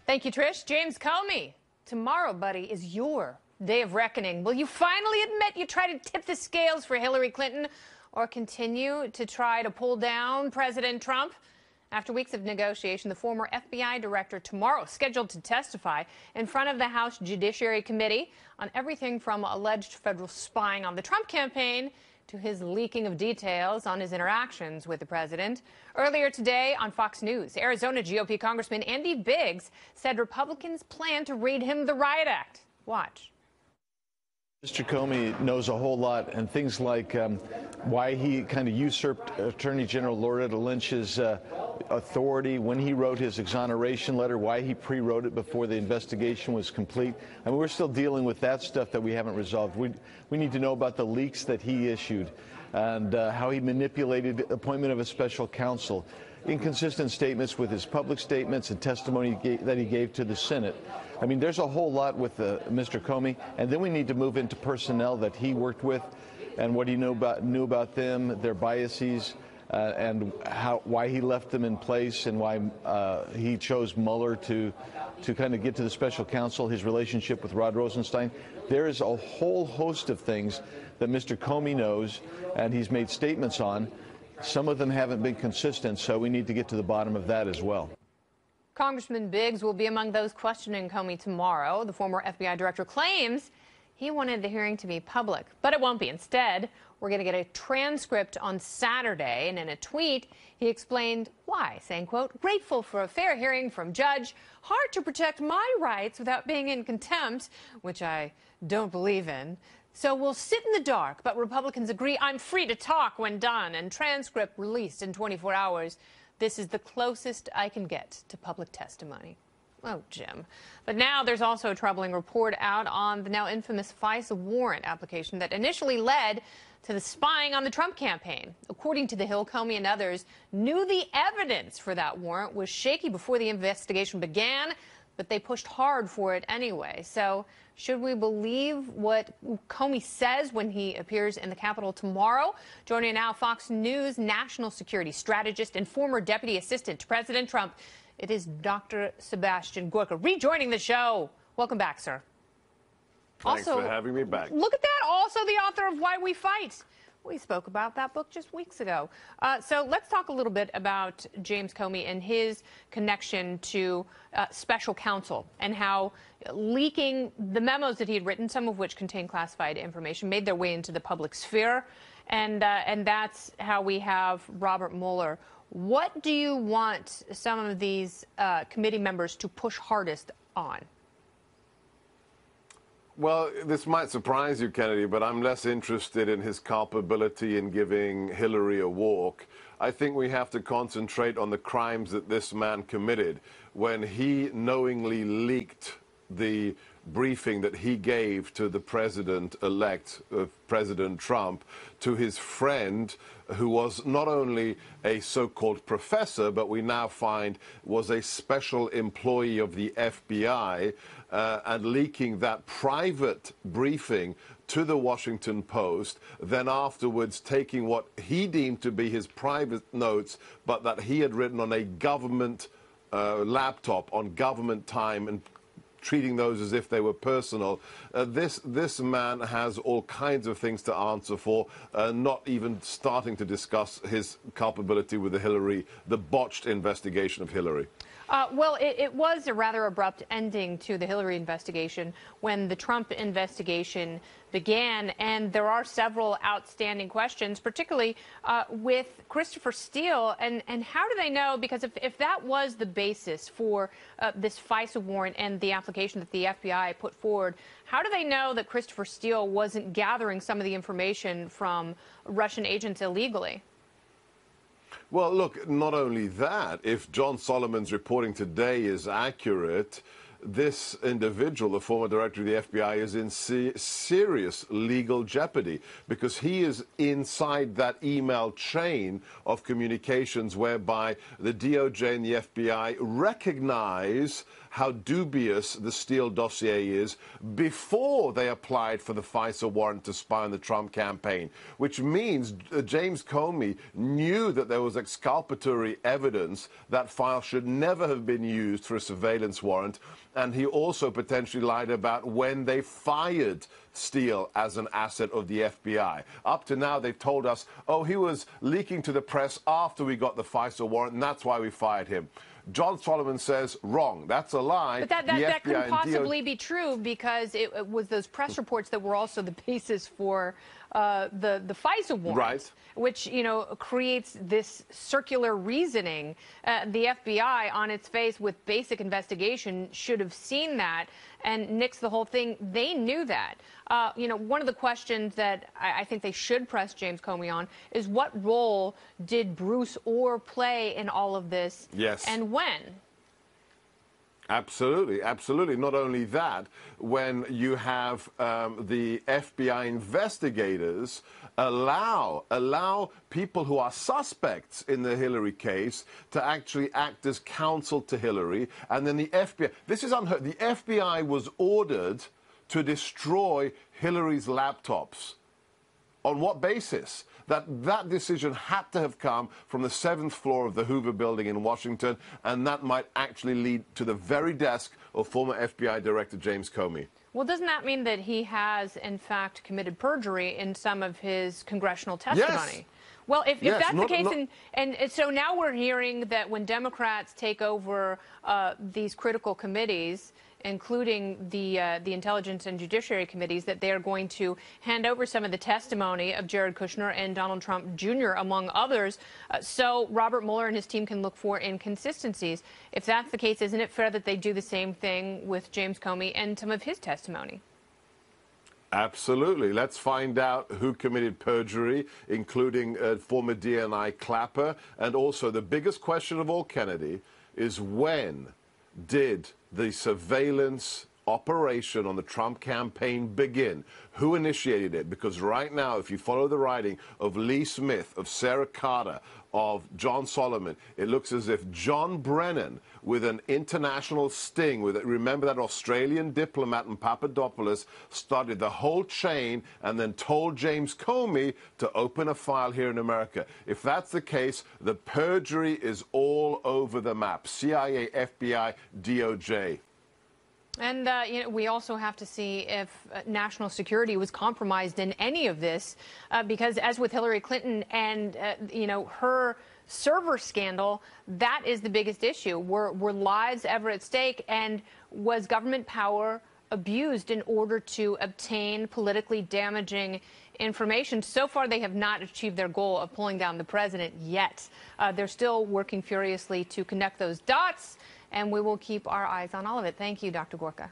Thank you, Trish. James Comey, tomorrow, buddy, is your day of reckoning. Will you finally admit you tried to tip the scales for Hillary Clinton or continue to try to pull down President Trump? After weeks of negotiation, the former FBI director Tommorow scheduled to testify in front of the House Judiciary Committee on everything from alleged federal spying on the Trump campaign to his leaking of details on his interactions with the president. Earlier today on Fox News, Arizona GOP Congressman Andy Biggs said Republicans plan to read him the Riot Act. Watch. Mr. Comey knows a whole lot, and things like why he kind of usurped Attorney General Loretta Lynch's authority when he wrote his exoneration letter, why he pre-wrote it before the investigation was complete. I mean, we're still dealing with that stuff that we haven't resolved. We need to know about the leaks that he issued and how he manipulated the appointment of a special counsel, inconsistent statements with his public statements and testimony that he gave to the Senate. I mean, there's a whole lot with Mr. Comey, and then we need to move into personnel that he worked with and what he knew about them, their biases, and why he left them in place and why he chose Mueller to kind of get to the special counsel, his relationship with Rod Rosenstein. There is a whole host of things that Mr. Comey knows and he's made statements on. Some of them haven't been consistent, so we need to get to the bottom of that as well. Congressman Biggs will be among those questioning Comey tomorrow. The former FBI director claims he wanted the hearing to be public, but it won't be. Instead, we're going to get a transcript on Saturday, and in a tweet, he explained why, saying, quote, "Grateful for a fair hearing from judge. Hard to protect my rights without being in contempt," which I don't believe in. "So we'll sit in the dark, but Republicans agree I'm free to talk when done, and transcript released in 24 hours. This is the closest I can get to public testimony." Oh, Jim. But now there's also a troubling report out on the now infamous FISA warrant application that initially led to the spying on the Trump campaign. According to The Hill, Comey and others knew the evidence for that warrant was shaky before the investigation began, but they pushed hard for it anyway. So should we believe what Comey says when he appears in the Capitol tomorrow? Joining now, Fox News national security strategist and former deputy assistant to President Trump, it is Dr. Sebastian Gorka, rejoining the show. Welcome back, sir. Thanks for having me back. Look at that. Also the author of Why We Fight. We spoke about that book just weeks ago. So let's talk a little bit about James Comey and his connection to special counsel and how leaking the memos that he had written, some of which contained classified information, made their way into the public sphere. And that's how we have Robert Mueller. What do you want some of these committee members to push hardest on? Well, this might surprise you, Kennedy, but I'm less interested in his culpability in giving Hillary a walk. I think we have to concentrate on the crimes that this man committed when he knowingly leaked the briefing that he gave to the president-elect, President Trump, to his friend, who was not only a so-called professor, but we now find was a special employee of the FBI, and leaking that private briefing to the Washington Post, then afterwards taking what he deemed to be his private notes, but that he had written on a government laptop on government time and treating those as if they were personal. This man has all kinds of things to answer for, not even starting to discuss his culpability with the botched investigation of Hillary. Well, it was a rather abrupt ending to the Hillary investigation when the Trump investigation began, and there are several outstanding questions, particularly with Christopher Steele. And how do they know? Because if that was the basis for this FISA warrant and the application that the FBI put forward, how do they know that Christopher Steele wasn't gathering some of the information from Russian agents illegally? Well, look, not only that, if John Solomon's reporting today is accurate, this individual, the former director of the FBI, is in serious legal jeopardy because he is inside that email chain of communications whereby the DOJ and the FBI recognize how dubious the Steele dossier is before they applied for the FISA warrant to spy on the Trump campaign, which means James Comey knew that there was exculpatory evidence that file should never have been used for a surveillance warrant, and he also potentially lied about when they fired Steele as an asset of the FBI. Up to now, they've told us, oh, he was leaking to the press after we got the FISA warrant, and that's why we fired him. John Solomon says, wrong. That's a lie. But that couldn't possibly be true because it was those press reports that were also the basis for the FISA warrant, right, which, you know, creates this circular reasoning. The FBI, on its face with basic investigation, should have seen that and nixed the whole thing. They knew that. You know, one of the questions that I think they should press James Comey on is what role did Bruce Orr play in all of this? Yes. And when? Absolutely, absolutely. Not only that, when you have the FBI investigators allow people who are suspects in the Hillary case to actually act as counsel to Hillary, and then the FBI, this is unheard. The FBI was ordered to destroy Hillary's laptops. On what basis? That decision had to have come from the 7th floor of the Hoover Building in Washington, and that might actually lead to the very desk of former FBI Director James Comey. Well, doesn't that mean that he has, in fact, committed perjury in some of his congressional testimony? Yes. Well, if Yes, that's the case, and so now we're hearing that when Democrats take over these critical committees, including the Intelligence and Judiciary Committees, that they are going to hand over some of the testimony of Jared Kushner and Donald Trump Jr., among others, so Robert Mueller and his team can look for inconsistencies. If that's the case, isn't it fair that they do the same thing with James Comey and some of his testimony? Absolutely. Let's find out who committed perjury, including former DNI Clapper. And also the biggest question of all, Kennedy, is when did the surveillance operation on the Trump campaign begin? Who initiated it? Because right now, if you follow the writing of Lee Smith, of Sarah Carter, of John Solomon, it looks as if John Brennan, with an international sting, remember that Australian diplomat and Papadopoulos, started the whole chain and then told James Comey to open a file here in America. If that's the case, the perjury is all over the map. CIA, FBI, DOJ. And you know, we also have to see if national security was compromised in any of this, because as with Hillary Clinton and you know, her server scandal, that is the biggest issue. Were lives ever at stake, and was government power abused in order to obtain politically damaging information? So far, they have not achieved their goal of pulling down the president yet. They're still working furiously to connect those dots, and we will keep our eyes on all of it. Thank you, Dr. Gorka.